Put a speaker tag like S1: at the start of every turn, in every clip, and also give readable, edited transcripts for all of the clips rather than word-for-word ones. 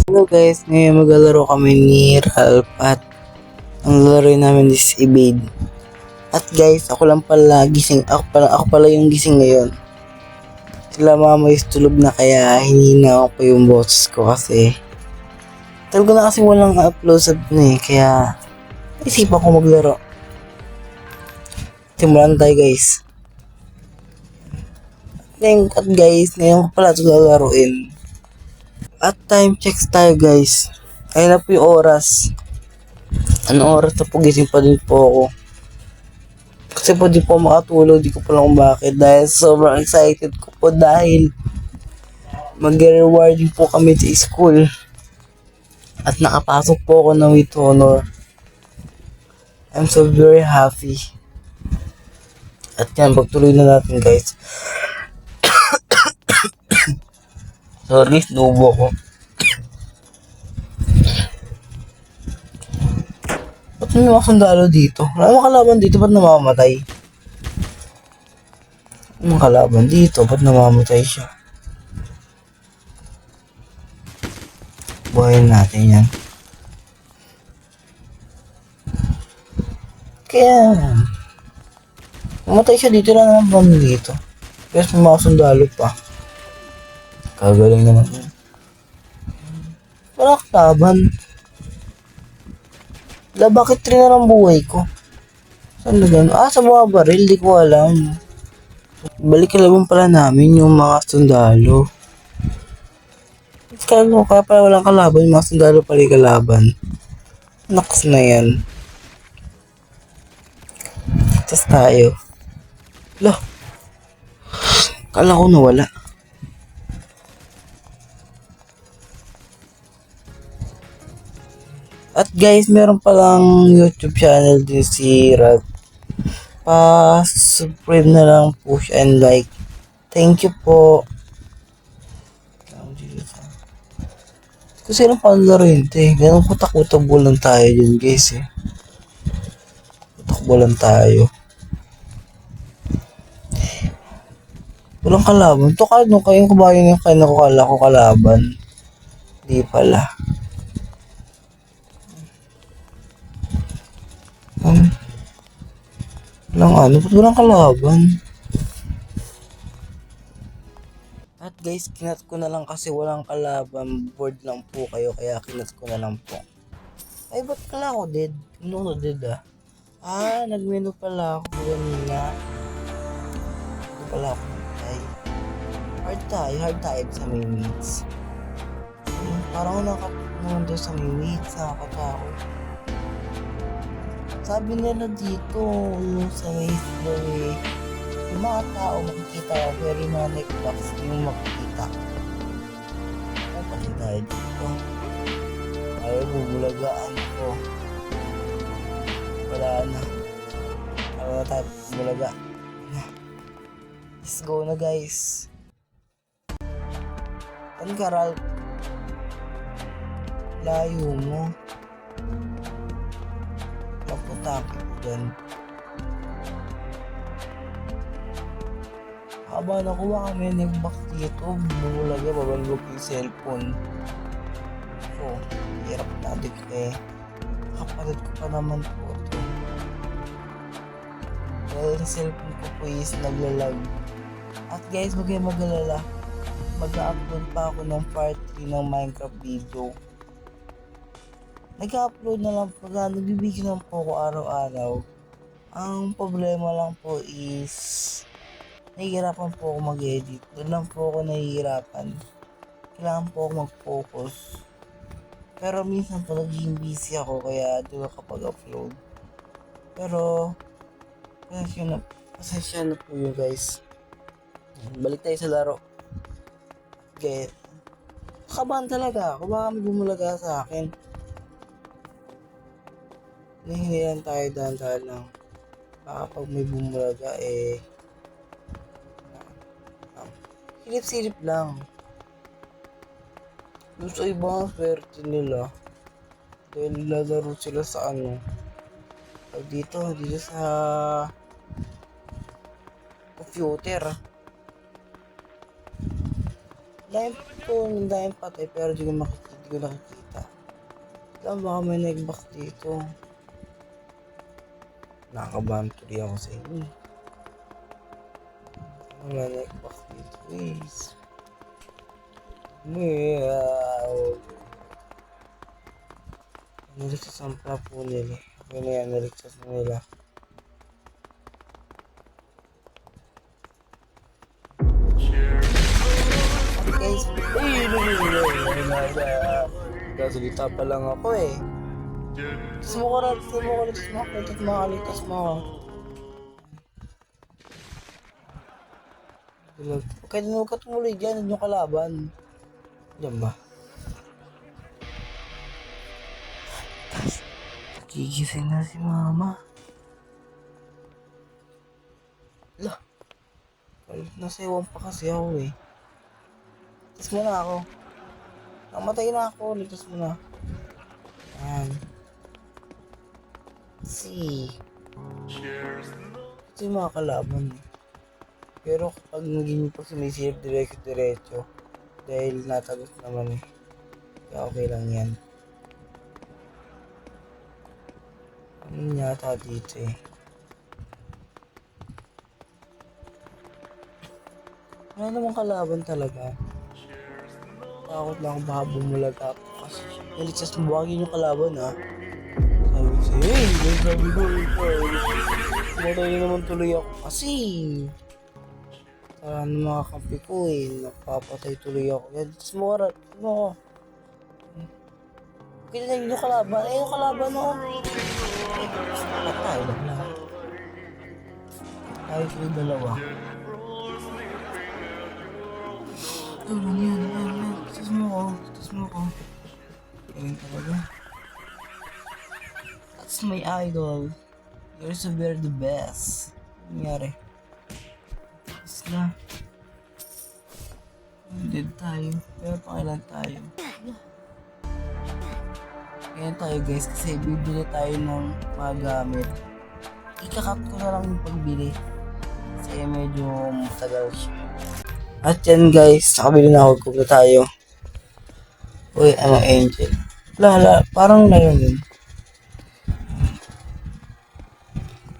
S1: Hello guys, ngayon maglalaro kami ni Ralph at ang laro namin is Evade. At guys, ako lang pala gising, ako pala yung gising ngayon. Sila mama is tulog na kaya hinihina ko pa yung boses ko kasi talaga na kasi walang upload sa kaya isipan ko maglaro. Simulan tayo guys. At guys, ngayon ko pala ito lalaroin. At time checks tayo guys. Ayun na po yung oras. Anong oras na po gising pa din po ako. Kasi po di po makatulog, di ko po lang kung bakit. Dahil sobrang excited ko po dahil mag-rewarding po kami sa school. At nakapasok po ako ng with honor. I'm so very happy. At yan, pagtuloy na natin guys. Sorry, nubo ko. Ba't may mga sundalo dito? Wala mga kalaban dito, ba't namamatay? Mga kalaban dito, ba't namamatay siya? Buhayin natin yan. Kaya, mamatay siya dito lang naman dito. Pero may mga sundalo pa. Kagaling naman yun. Wala kalaban. Wala, bakit 3 na lang buhay ko? Saan na gano'n? Sa mga baril, di ko alam. Balik kalaban pala namin yung mga sundalo. Kaya pala walang kalaban, yung mga sundalo pala yung kalaban. Naks na yan. Tapos tayo. Lah, kala ko nawala. At guys, meron palang YouTube channel din si Ralph. Pa-subscribe na lang po siya and like. Thank you po. Kasi lang palaro yun, ganun po takbo lang tayo dyan guys eh. Takbo lang tayo. Walang kalaban. Ito ka, nung kayong kabayan yung kayo nakukala ko kalaban. Di pala. Ba't walang kalaban? At guys, kinat ko na lang kasi walang kalaban. Board lang po kayo, kaya kinat ko na lang po. Ay, ba't pala ako dead? Ano dead nagmenu pala ako kanina. Hindi pala ako matay. Hard tayo sa minutes. Parang nakapagpunod doon sa minutes, nakakatakot. Sabi nila dito, sa may yung mga tao makikita ko, pero yung mga neckbox, hindi mo makikita. Pati tayo dito. Ay, bubulagaan ko. Wala na. Wala tayo bubulaga. Let's go na guys. Saan ka, Ralph? Layo mo. Naputaki ko dyan. Haba na kuha kami nag-back dito. Bumulaga, babalog yung cellphone. So, hirap na adik Kapalit ko pa naman po ito. Dahil sa cellphone ko po is naglalag. At guys, wag kayong mag-alala. Mag-upload pa ako ng part 3 ng Minecraft video. Nag-upload na lang po, nagbibigay lang po ako araw-araw. Ang problema lang po is nahihirapan po ako mag-edit. Doon lang po ako nahihirapan. Kailangan po ako mag-focus. Pero minsan po naging busy ako kaya doon ako kapag-upload. Pero pasensya na po yun guys. Balik tayo sa laro. Okay. Kabahan talaga ako. Baka may bumulaga sa akin. Nahingilan tayo dahan-dahan lang. Baka pag may bumulaga silip-silip lang. Doon sa ibang swerte nila. Dahil lalaro sila sa dito sa computer. Dahil po, dahil patay pero di ko makikita Hindi ko nakikita. Alam, baka may nag-box dito. Nakakabahan tuloy ako sa inyo. May nag-box dito, guys. Meow. Naligtas ang plapo nila. Okay na yan, naligtas na nila. Guys, kasalita pa lang ako eh. Tapos mo ko rin, tapos mo ko. Kaya din huwag ka tumuloy dyan, yung kalaban. Diyan ba? Gigising na si mama. Lah. Nasa iwan pa kasi ako eh. Ligtas mo na ako. Namatay na ako. Ligtas mo na. Ayan. Ito yung mga kalaban eh. Pero kapag naging pa sumisirip diretso. Dahil natagos naman eh. Kaya okay lang yan. Ano yata dito eh. Wala namang kalaban talaga. Takot lang baka bumulag ako kasi naligtas mo bagay yung kalaban ha. Sabi ko sa'yo eh, sabi ko matay na naman tuloy ako kasi tara ng mga kampi ko eh, napapatay tuloy ako. Naligtas mo ka mo ko. Kaya na yung kalaban, yung kalaban mo. Patay lang lang. Tayo ko yung dalawa. Tulong yan. Tus mo ko. Galing talaga. That's my idol. You're so very the best. Nangyari. Tapos na. Dead tayo. Pero pangilan tayo. Ganyan tayo guys kasi bibili tayo ng mga gamit. Ikakat ko na lang yung pagbili. Kasi medyo matagal siya. At yan guys, nakabili na ako, na tayo. Uy, ano angel? Parang na yun.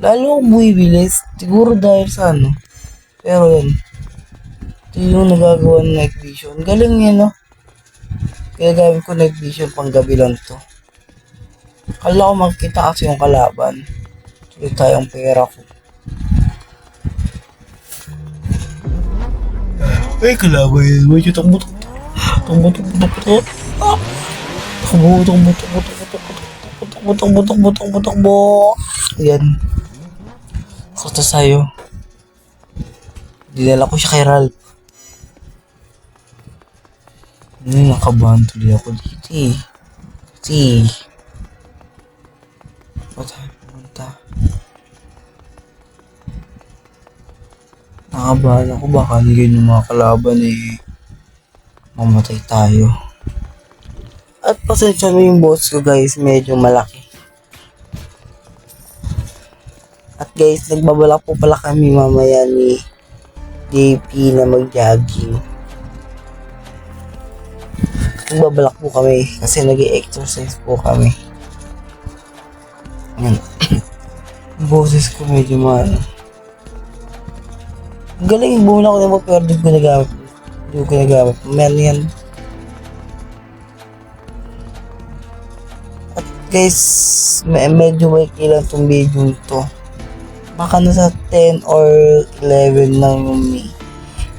S1: Lalo akong bumibilis, siguro dahil sa ano. Pero yun, ito yung nagagawa ng night vision. Galing yun, no? Kaya gamit ko night vision pang gabi lang to. Kala ko makikita kasi yung kalaban. Tuloy tayong pera ko. Ay, kalaban yun. May takbo. Takbo. Ayan. Sakto sa'yo. Dinala ko siya kay Ralph. Nakabahan tuloy ako dito eh. Kasi tayo pumunta. Nakabahan ako baka hindi yung mga kalaban eh mamatay tayo. At pasensya na yung boss ko guys, medyo malaki. At guys, nagbabalak po pala kami mamaya ni JP na mag-jogging. Nagbabalak po kami kasi nag-exercise po kami. Yan. Boses ko medyo mahal. Galing, bumula ko naman pero di ko nagamit. Man yan. At guys, medyo may kilang itong video ito. Baka nasa 10 or 11 lang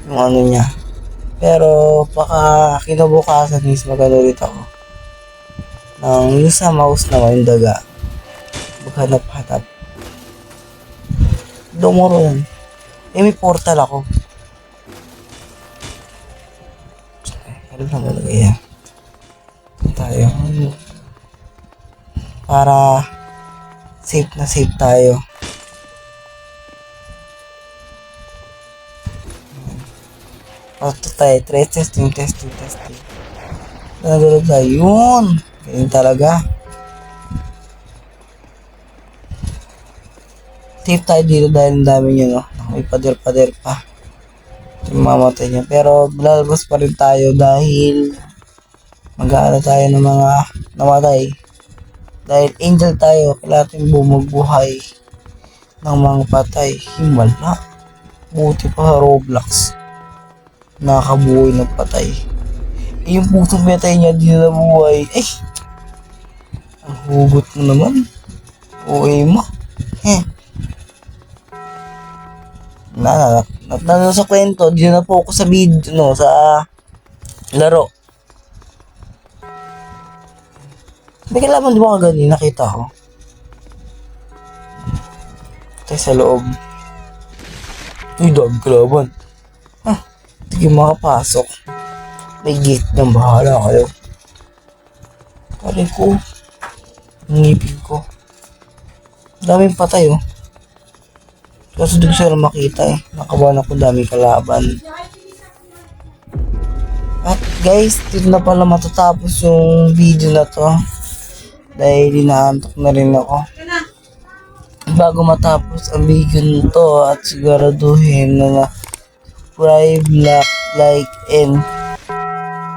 S1: yung ano niya. Pero baka kinabukasan is magano ulit ako. Yung sa mouse naman yung daga. Maghanap-hanap. Dumuro yan. May portal ako. Ano lang talaga yan. Tayo. Para safe na safe tayo. Ito tayo. Testing. Nagulog tayo. Yun. Ganyan talaga. Safe tayo dito dahil ang dami nyo, no? May pader-pader pa. Mamatay niya. Pero lalabas pa rin tayo dahil Mag-aano tayo ng mga namatay. Dahil angel tayo, kailangan natin bumagbuhay ng mga patay. Himala. Buti pa sa Roblox. Nakakabuhay ng patay. Yung putong patay niya, di na nabuhay. Eh! Ang hugot mo naman. Uwi mo. Na sa kwento, di na po ako sa video, no, sa laro. May kalaban di ba kagani, nakita ko. Tayo sa loob. Uy, dami kalaban. Hindi kayo makapasok. May gate ng bahala kayo. Pare ko. Ngipin ko. Daming patay, oh. Kasi di ko sila makita, eh. Nakabahan ako daming kalaban. At guys, dito na pala matatapos yung video na to. Dahil inaantok na rin ako. Bago matapos ang video nito at siguraduhin na subscribe, like, and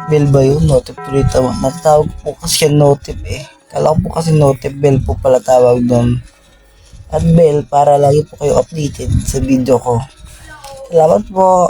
S1: bell ba yun? Notif tuloy tawag. Natawag po kasi siya notif eh. Kala ko po kasi notif, bell po pala tawag doon. At bell para lagi po kayo updated sa video ko. Salamat po!